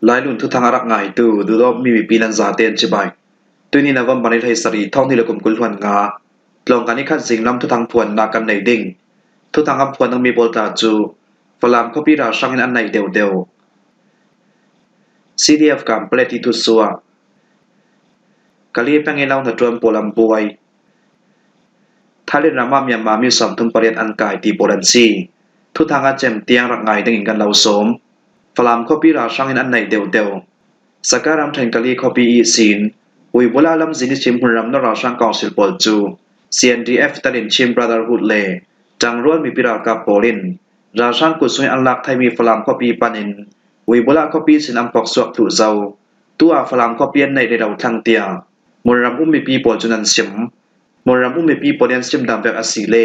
หลายรุ่นทุทางรักง่ายตูดูรอบมีปีนันซาเตียนชิบายตัวนี้นะวันบันไทยสรีท่องที่ละกุมกุลหวนงาลองกันนี้คัดสิ่งลำทุทางพวนนากันในดิ่งทุทางคำพวนต้องมีโบลตาจูฝรั่งเขาปีราช่างอันไหนเดียว CDF กัมเปลติทุสัวกะลีแปงเอลาวนะจวนโปลัมป่วยทาเลนรามามีมามีสอมทุมปริยันอันกายตีโปลันซีทุทางอาเจมเตียงรักง่ายดึงกันเหล่าสมฝรั่งเขาปีราช่างอันไหนเดียวสการามแทงกะลีเขาปีอีสินอุยบุลาลัมซินิชิมหุ่นรำนราช่างกองศิลปอลจู CNDF ตัดสินชิม Brotherhood เลจังรวนมีปีรากับโปลินราช่างกุศลอันลักไทยมีฝรั่งเขาปีปันินอุยบุลาเขาปีสินอัมปอกสวกถูเจ้าตัวฝรั่งเขาเปลี่ยนในเดาทางเตียมุนรำอุ้มมีปีปอจุนันซิมมุนรำอุ้มมีปีปอเลียนซิมดำแบบอสิเล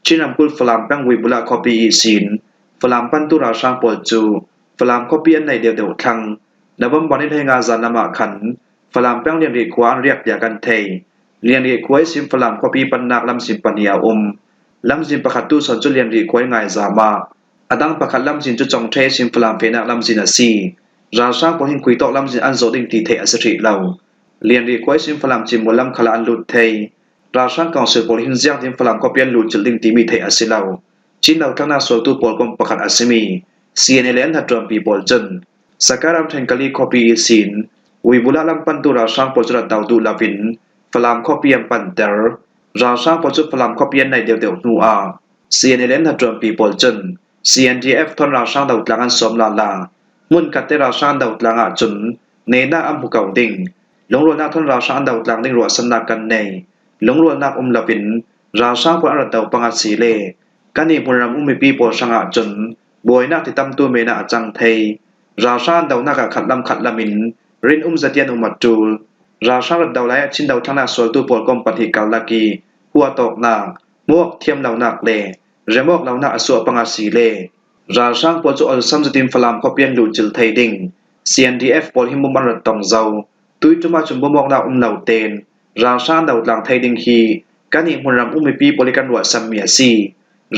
ชินำกุลฝรั่งแป้งอุยบุลาเขาปีอีสินฝรั่งปันตุราช่างปอจูฝรั่งเขาเปลี่ยนในเดียวทางนบบันให้งาจานามาขันฝรั่งแป้งเรียนรีควานเรียกยากันเทยเรียนรีควายซิมฝรั่งเขาปีปันนักลำซิมปัญญาลำซิมประคัตตุสอนจุเรียนรีควายง่ายจามาอดังประคัตลำซิมจุจงเทซิมฝรั่งเฟนักลำซินซีราช่างปอหินคุยตอกลำซินอันโซดิงตีเทอสริเราเรียนรีควายซิมฝรั่งจิมวลำขลาอันลุดเทยราช่างกองสือปอหินเจียงทิมฝรั่งเขาเปลี่ยนลุดจุดิงตีมีเทอสิเราจินเราทั้งนาสวตุปอลกมประคัตอสิมี CNN หัดรวมปีปอลจนสการามแทงกะลีคอปีสินอุยบุลาลัมปันตุราช่างปอจุดดาวดูลาวินฝรั่งคอปียมปันเตอร์ราช่างปอจุฝรั่งคอปียนในเดียวนัว CNN หัดรวมปีปอลจน CNDF ทนราช่างดาวกลางอันสมลาลามุนกัดเตราช่างดาวกลางจนเนนาอัมภูเก่าดิ่งหลงรัวนาทนราช่างดาวกลางดิ่งรัวสนากันในหลงรัวนาลาวินราช่างปออันดาวปังอัสีเลกันนี่ปุนรำมีปีปอช่างจนบวยนักที่ตำตัวเมนาจังเทยราชาดาวนักขัดลำมินรินจัดยันมัดจูลราชาดาวไลชินดาวทั้งนาสวลตัวปอลกอมปฏิกาลกีหัวตกนางมวกเทียมเหล่านักเลเรมอกเหล่านักอสวปังอาศีเลราชาปอลจูอัลซัมจุติมฟลามคอเปียนลูจิลไทดิง CNDF ปอลหิมบุมันรัดตองเจ้าตุยจุมาจุมบมอกนาเหล่าเตนราชาดาวหลังไทดิงฮีกันนี่มุนรำมีปีปอลิกันวัวซัมเมียซี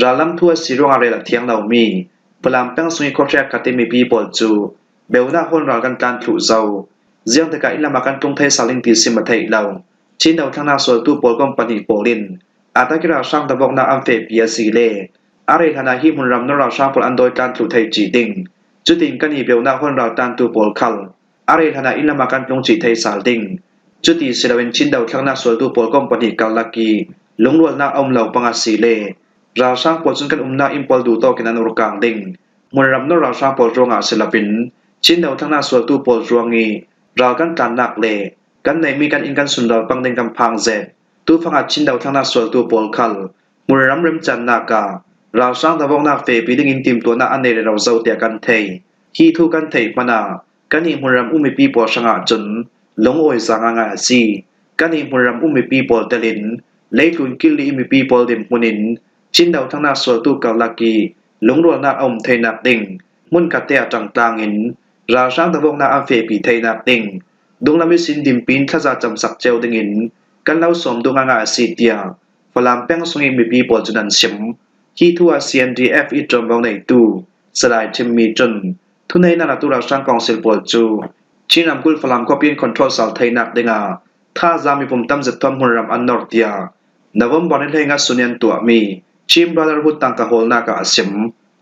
ราลัมทัวสิรงอะไรละเทียงเหล่ามีพลามแป้งสุยคอแทรกคาเตมีปีปอลจูเบลนาคนรักันการถูเจ้าเจียงตะกะอิลามากันตรงไทยสาลิงตีสิมาไทยเราชินดาวทั้งนาสวลตู้ปอลกอมปฏิโปลินอาตะกิราช่างตะบอกนาอัมเฟปียสีเลอาริธนาฮิมุนรำนราช่างปอลอันโดยการถูไทยจีดิงจุดิงกันนี่เบลนาคนรัตันตู้ปอลคัลอาริธนาอิลามากันตรงจีไทยสาลิงจุดิศิลเวนชินดาวทั้งนาสวลตู้ปอลกอมปฏิกาลกีหลงลวนนาอมเหล่าปังอาศีเลราช่างปอลจนกันนาอิมปอลดูโตกินันรุกางดิงมุนรำนราช่างปอลรงอาศิลปินชินดาวทั้งนาสวลตู้ปอลรวงงีรากันการนักเลกันในมีกันอิงกันสุนดาปังเดงกำพังเซตู้ฟังอัดชินดาวทั้งนาสวลตู้ปอลคัลมุนรำเริ่มจันนาการาช่างตะวงนาเฟปีดิงอินติมตัวนาอันเนเรเราเจ้าเตียกันเทยฮีทูกันเทยมานากันนี่มุนรำมีปีปอลช่างอาจนหลงโอยสางางาซีกันนี่มุนรำมีปีปอลเตลินเลทุนกิลลีมีปีปอลเดมมุนินชินดาวทั้งนาสวลตู้กาลากีหลงรัวนาอมเทนักดิงมุนกัดเตะจังกลางอินราช่างตะวงนาอัมเฟปีเทนักดิงดงลามิสินดิมปินทะจาจำสักเจวดิงอินกันเล่าสมดงงาซีเตียฝรั่งแป้งสงมีปีปอลจุนันชิมที่ทัว CNDF อีจอมวงในตู้สลายชิมมีจนทุนในนาตุราช่างกองศิลปอลจูชินำกุลฝรั่งก็เปลี่ยนคอนโทรลสาวไทยนักดิงาถ้าจามีปุ่มตั้มจัดทอมหุ่นรำอันนอร์เตียนวมบอลให้งัดสุนียนตัวมีชิมบราเดอร์ฮุดตังกะโฮลนากะอาซิม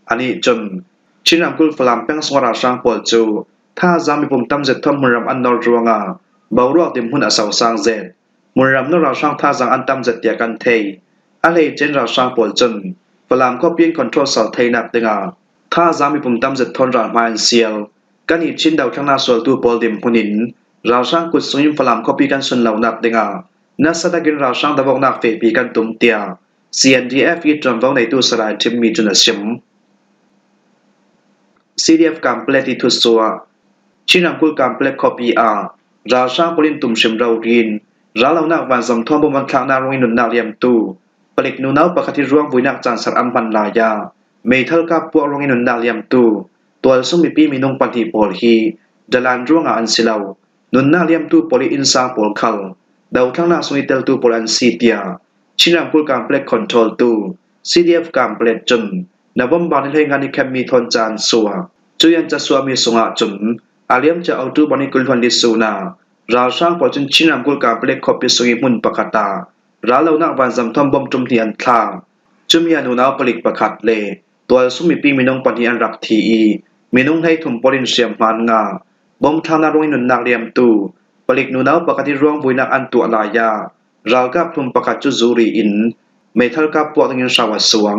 อันนี้จนชินำกุลฝรั่งแป้งสงราช่างปอลจูถ้าจามีปุ่มตั้มจัดทอมหุ่นรำอันนอร์จวงาเบารวกดิมหุ่นอาสาวสร้างเจดหุ่นรำนราช่างท่าจังอันตั้มจัดเตียกันเทยอะไรเจนราช่างปอลจนฝรั่งก็เปลี่ยนคอนโทรลสาวไทยนักดิงาถ้าจามีปุ่มตั้มจัดทอนรามาอันเซียลกันอีชินดาวทั้งนาสวลตูปอลดิมหุ่นินราช่างกุศลฝรั่งก็ปีกันสุนเหล่านักดิงานักสดากินราช่างตะวงนักเฟปีกันตุมเตียCNDF อีจอมวงในตู้สลายทิมมีจุนชิม CDF กัมเปลติทุสัวชินังกุลกัมเปลคอปีอาราชาปลินตุมชิมเรากินราเหล่านักวันสมทอมบมันข้างนารงนุนนาเรียมตู้ปลิกนูนาวปกติร่วงวุยนักจันสักอัมพันลายาเมทัลกับพวกรงนุนนาเรียมตู้ตัวสุมีปีมีนงปันทีปอลฮีดลันร่วงอันสิลาวนุนนาเรียมตู้ปลิอินซาปอลคัลดาวทั้งนาสุนิเตลตู้ปอลันซีเตียชินังกุลกัมเปลคอนโทรลตู้ CDF กัมเปลจนนวมบานิเลงานิแคมมีทอนจานสัวจุยันจะสัวมีสงะจน อาเลียมจะเอาตูบันิกุลวันดิสูนาราช่างปอจนชินามกุลกาเปลกขอบปิสุงิมุนปะกตาราเหล่านักวันสัมทอมบอมจุมที่อันทางจุมยานุนาวปลิกประคัดเลตัวสุมิปีมินงปฏิอันรักทีอีมินงให้ถุมปรินเสียมมานงาบอมทางนารงนุนนักเรียมตูปลิกนุนาวปกติร่วงบุยนักอันตัวลายาราวกับถุมประคัดจุจูรีอินเมทัลกับปวกงินสาวสวง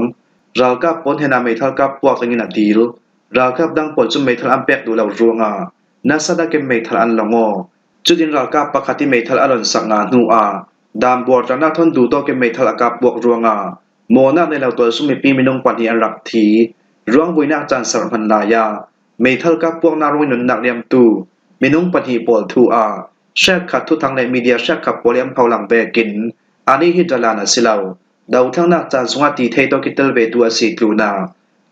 ราวกับปนเฮนาเมทัลกับปวกงินอดีลราวกับดังปนจุมเมทัลอัมเปกดูเหล่าร่วงนักสดาเกมเมทัลอันละงอจุดินราวกับปกติเมทัลอลอนสักงานนูดามบวรนักทนดูโตเกมเมทัลกับบวกร่วงโมนักในเหล่าตัวสุมิปีมินงปฏิอันรักทีร่วงบุยนักจันสรพันลายาเมทัลกับพวกนารวินุนนักเรียมตูมินงปฏิปอลทูแชกขัดทุกทางในมีเดียแชกขับโปเลียมเผาหลังเบกินอันนี้ฮิตลานาสิเลาดาวทั้งนักจันสงตีเทโตกิเตลเวตัวสีตูนา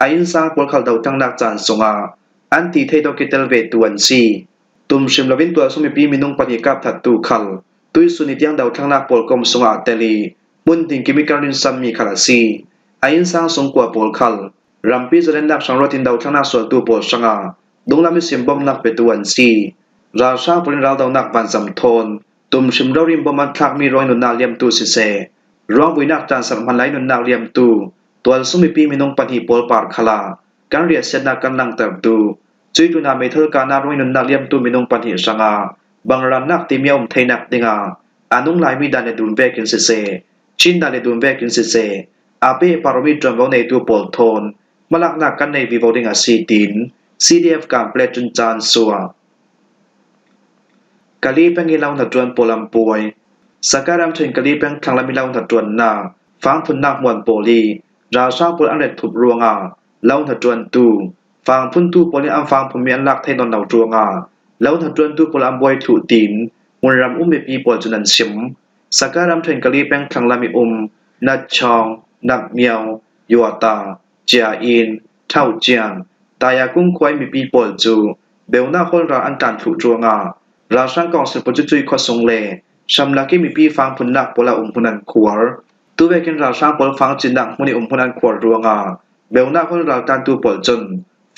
อายินสร้างปอลเขาดาวทั้งนักจันสงอันตีเทโตกิเตลเวตัวสีตุมชิมลวินตัวสุมิปีมินงปฏิกับถัดตูขัลตุยสุนิตยังดาวทั้งนักปอลกมสงเตลีมุนติงกิมิการินซัมมีคาราซีอายินสร้างสงกัวปอลขัลรัมปีจะเล่นนักสังรตินดาวทั้งนักส่วนตัวปอลสังดงลามิสิมบอมนักเปตัวสีราชาปรินราวดาวนักบันสัมทนตุมชิมเราริมบอมันทักมีรอยนุนนาเลียมตูสิเซร้องบุยนักจานสัมพันไลนุนนาเลียมตูตัวสุมิปีมินงปฏิปอลปาร์คลาการเรียเสนากันนังเติบดูจุยตุนาเมเทลกานารอยนุนนาเลียมตูมินงปฏิสังบางรันนักติมีอมเทนักดิงอานุงไลมีดานในดุนเวกินสิเซชินดานในดุนเวกินสิเซอาเปปารมิตรวในตัวปอลโทนมาลักนักกันในวิวดิงซีติน CDF การเปลจุนจานสัวกะลีแปงอีลาวนัดจวนโปลัมป่วยสกการามถึงกะลีแปงทางละมิลาวนัดจวนนาฟังพุนนักมวนโปลีราชาปุอันเร็ดทุบรวงลาวนัดจวนตูฟังพุนตูโปลีอัมฟังพุมีอันลักไทนนาวรวงลาวนัดจวนตูโปลัมบวยถุตินมุนรำเมปีปอลจุนันชิมสกการามถึงกะลีแปงทางละมินัดชองนักเมียวยัวตาเจียอินเท่าเจียงตายากุ้งควายมีปีปอลจูเบลนาคนราอันการถุรวงราชากองสิปจุยขสงเลชำลักมีปีฟังพุนนักปลาพุนันขวรตัวเวกินราชาปลฟังจินดักมุนีพุนันขวรรวงเบลนาคนราการตัวปลจน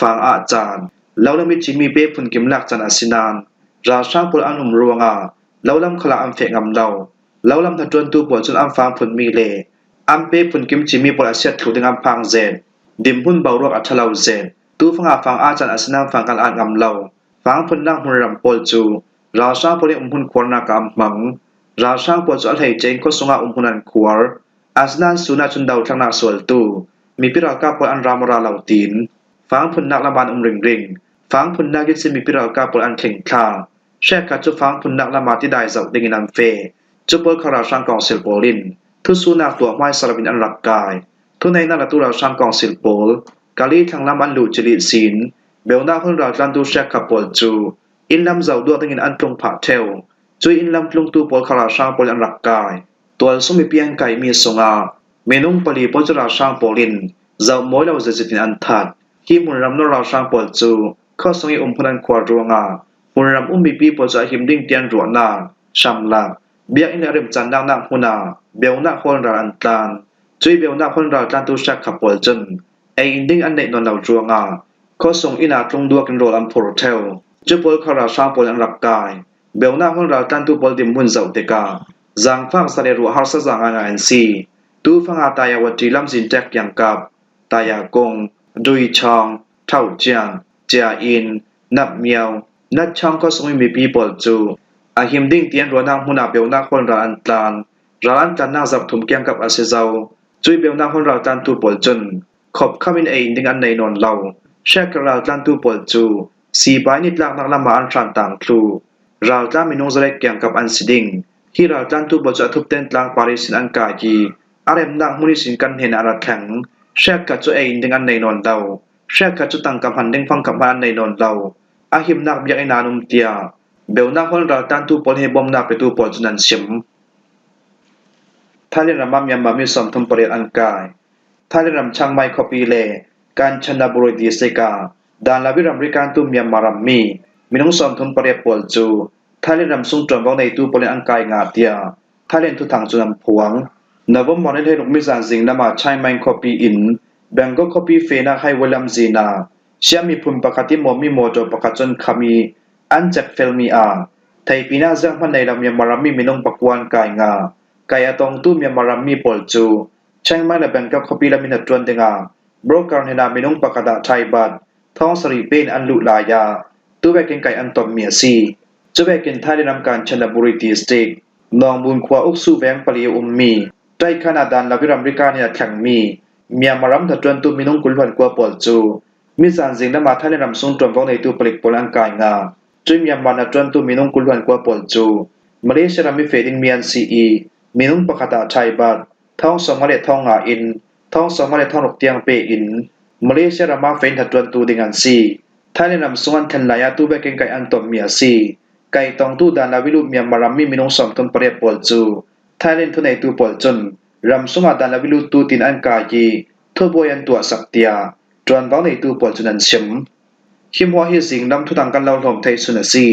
ฟังอาจารย์แล้วมีจิมีเป้พุนกิมลักจันอสินานราชาปลอันรวงแล้วลำขลาอัมเฟงอัมเดาแล้วลำถัดจวนตัวปลจนอัมฟังพุนมีเลอัมเป้พุนกิมจิมีปลาเสียดถูดึงอัมพังเซนดิมพุนเบารวกอัทลาวเซนตัวฟังอาจารย์อสินานฟังกันอ่านอัมเล่าฟังพุนนักมุนรำปลจูราชาปริพุนควรนากามมังราชาปจอลให้เจงก็สงพุนันขวรอาสนันสุนาจุนดาวทั้งนักสวลตูมีปิรากาปอันรามราเหล่าตีนฟังพุนนักละบานริงฟังพุนนักยิสิมีปิรากาปอันเข่งคาแชกกัดจุฟังพุนนักละมาที่ได้เจ้าดิงินันเฟจุปคาราชังกองศิลโปลินทุสุนาตัวไม้สารบินอันรักกายทุในนาตุราชังกองศิลโปลกาลีทางละมันลูจริศินเบลนาคนราจันดูแชกขับปลจูอินลำเจ้าดวงตั้งอินอันตรงผาเทวจุยอินลำลงตัวปอลคาราช่างปอลอันรักกายตัวสมิเปียงไก่มีสงเมนุงปลีปอลจราช่างปอลินเจ้าโมยเราจะจิตินอันทัดที่มุนรำนราช่างปอลจูข้อสงิพนันขวารวงมุนรำมีปีปอลจะหิมดิ่งเตียนรัวนาชำลักเบียอินเริมจันดังนักหุนาเบลนักคนราอันตานจุยเบลนักคนราจันตุชักขับปอลจนไออินดิ่งอันเนนนเรารัวงข้อสงอินาตรงดวกันโรลัมโพเทลจุปอลคาราช่างปอลอันรักกายเบลนาคนเราตันตุปอลดิมมุนเจ้าเตกาจังฟังสเรรัวฮาร์สจังงานซีตูฟังอาตายาวตีลำสินแจกยังกับตายากงดุยชองเท่าเจียงเจียอินนับเมียวนัดช่องก็สมัยมีปีปอลจูอาหิมดิ่งเตียนรัวนางมุนาเบลนาคนเราอันตานร้านกันนาจับถุมเกียงกับอาเซเจ้าจุยเบลนาคนเราตันตุปอลจนขบข้ามินเองดิ่งอันในนอนเราแชกเราตันตุปอลจูสีใบนิดลักนักละมาอันทรันต่างครูเราจะมีนงสเล็กเกี่ยงกับอันสิดิ่งที่เราจันทุบจะทุบเต้นกลางปาริสินอันกากีอารมนักมุนิสินกันเห็นอารักแข็งแชกกัดจุเองดึงอันในนอนเราแชกกัดจุตังกับหันดึงฟังกับอันในนอนเราอาหิมนักเบียกนานุมเตียเบลนักคนเราจันทุปอลเฮบอมนักไปตูปอลจุนันชิมท่าเรียนรำมั่มยามมีสมทุมปริยันอันกายท่าเรียนรำช่างไมคอปีเลการชนะบุรีดีเซกาดานลาวิรัมริการตุมยามมารัมมีน้องสมทุนปริยปอลจูท่าเล่นรำซุ่งจอมว่าในตู้ปริอันกายงาเตียท่าเล่นทุทางจุนำพวงนวมมอนให้ลูกมิจานสิงนามาใช้ไมค์คอปีอินแบงก็คอปีเฟนักให้วลัมจีนาเชื่อมีพุ่มปกติโมมีโมโจปกจนขามี อันจักเฟลมีอาไทยปีนาจังพันในลำเมียมารัมมีมินงปกวนกายงากายตองตู้เมียมารัมมีปอลจูใช่ไหมละแบงกับขบีละมินตรวนเดงาบรอกการเฮนามินงปกดาไทยบัดท้องสรีเป็นอันลุลายาตู้แบกินไก่อันตอมเมียซีจะแบกินไทยได้นำการชนบุรีตีสเต็กนองบุญขวาอุกสูแบงปลีอุมมีใจขนาดานลาวิรัมริกาเนียแข่งมีเมียมารัมถัดจวนตู้มินงกุลวันกว่าปอลจูมีสารสิงนมาไทยได้นำส่งตรวจของในตู้ปลิกปลังกายงาจุยเมียมานัดจวนตู้มินงกุลวันกว่าปอลจูมาเลเซียมีเฟดิงเมียนซีอีมินงปกดาไทยบัดท้องสองมาเลท้องอาอินท้องสองมาเลท้องหกเตียงเปอินมาเลเซียมาเฟนถัดจวนตู้ดิงันซีไทยได้นำส่งคันลายาตู้แบกินไก่อันตอมเมียซีไก่ตองตู้ดานลาวิลุเมียมารัมมีมินงสอมต้นปริยปอลจูไทยเล่นทุนในตู้ปอลจนรำสงาดานลาวิลุตู้ตินอันกายีทั่วบยันตัวสักเตียจวนบ้าในตู้ปอลจุนันเฉมคิมหัวฮิสิงนำทุทางกันเล่าหลงไทยสุนซี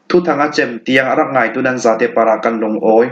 ทุทางอาเจมเตียงรักง่ายตุนันซาเตปารากันลงโอย